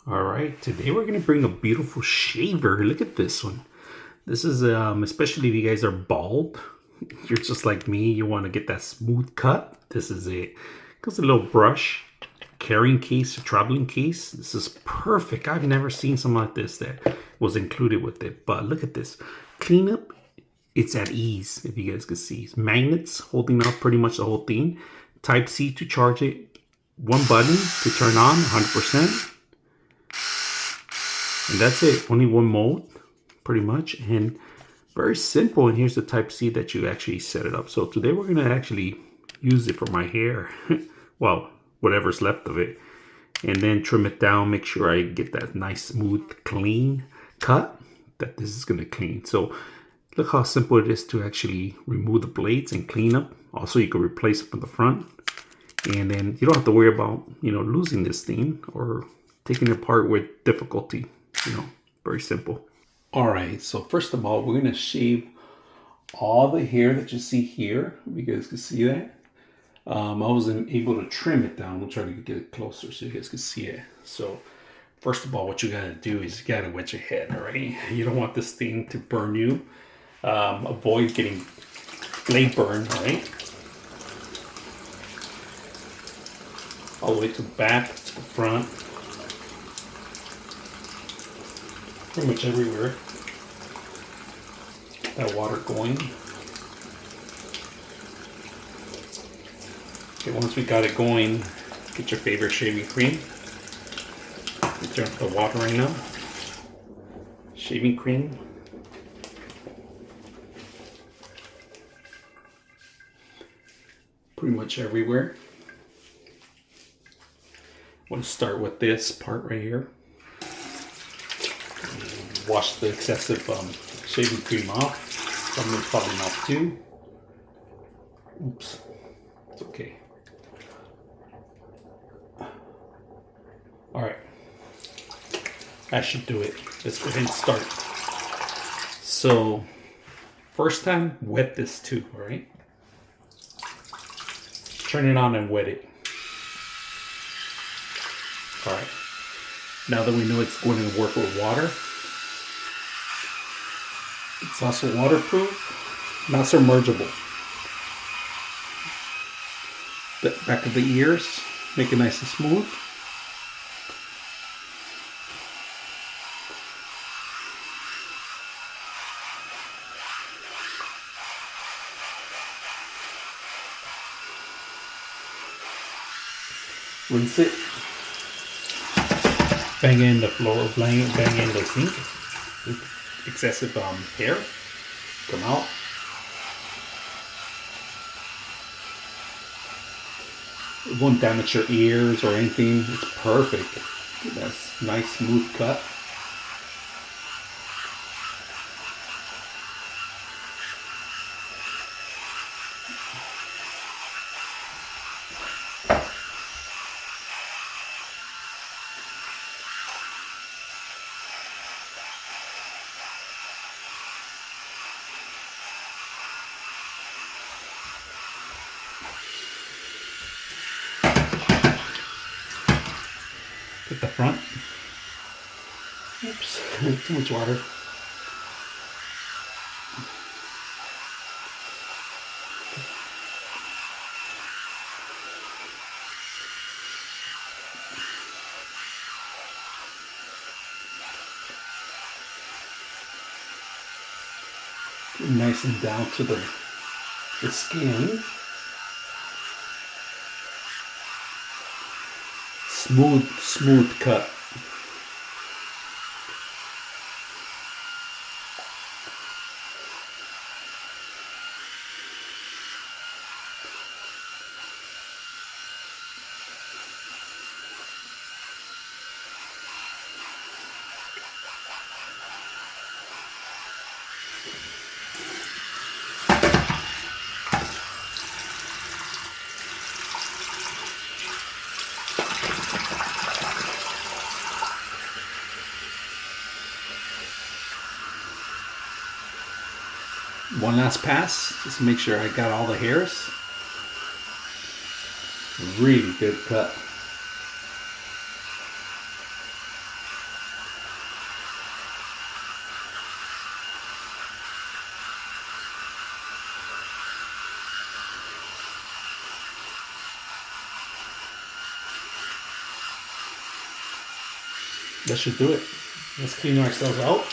Alright, today we're going to bring a beautiful shaver. Look at this one. This is, especially if you guys are bald, you're just like me, you want to get that smooth cut. This is it. Comes a little brush, carrying case, a traveling case. This is perfect. I've never seen something like this that was included with it. But look at this. Cleanup, it's at ease, if you guys can see. Magnets holding up pretty much the whole thing. Type C to charge it. One button to turn on 100%. And that's it. Only one mode, pretty much. And very simple. And here's the type C that you actually set it up. So today we're going to actually use it for my hair. Well, whatever's left of it. And then trim it down. Make sure I get that nice, smooth, clean cut that this is going to clean. So look how simple it is to actually remove the blades and clean up. Also, you can replace it from the front. And then you don't have to worry about, losing this thing or taking it apart with difficulty. Very simple. All right, so first of all, we're going to shave all the hair that you see here. You guys can see that. I wasn't able to trim it down. We'll try to get it closer so you guys can see it. So first of all, what you got to do is you got to wet your head, all right? You don't want this thing to burn you. Avoid getting blade burn, all right? All the way to the back, to the front. Pretty much everywhere. That water going. Okay, once we got it going, get your favorite shaving cream. Turn up the water right now. Shaving cream. Pretty much everywhere. I'm going to start with this part right here. Wash the excessive shaving cream off. Some of it's falling off too. Oops, it's okay. All right, that should do it. Let's go ahead and start. So, first time, wet this too, all right? Turn it on and wet it. All right, now that we know it's going to work with water, it's also waterproof, not submergible. The back of the ears, make it nice and smooth. Rinse it. Bang in the floor, bang in the sink. Excessive hair come out. It won't damage your ears or anything. It's perfect. That's nice smooth cut. Hit the front. Oops, too much water. Nice and down to the skin. Smooth cut. One last pass, just to make sure I got all the hairs. Really good cut. that should do it. Let's clean ourselves out.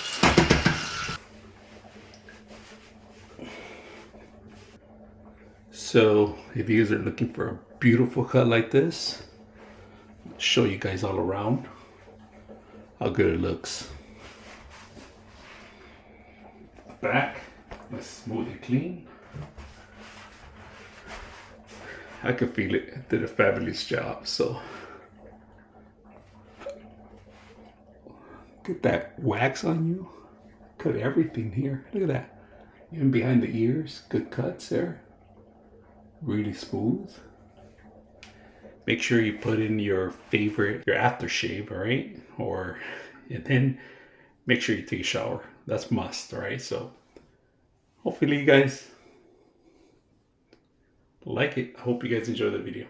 So if you guys are looking for a beautiful cut like this, I'll show you guys all around how good it looks. Back, let's smooth and clean. I can feel it did a fabulous job. So get that wax on you. Cut everything here. Look at that. Even behind the ears, good cuts there. Really smooth. Make sure you put in your favorite, your aftershave, all right? And then make sure you take a shower. That's must, all right? So hopefully you guys like it. I hope you guys enjoy the video.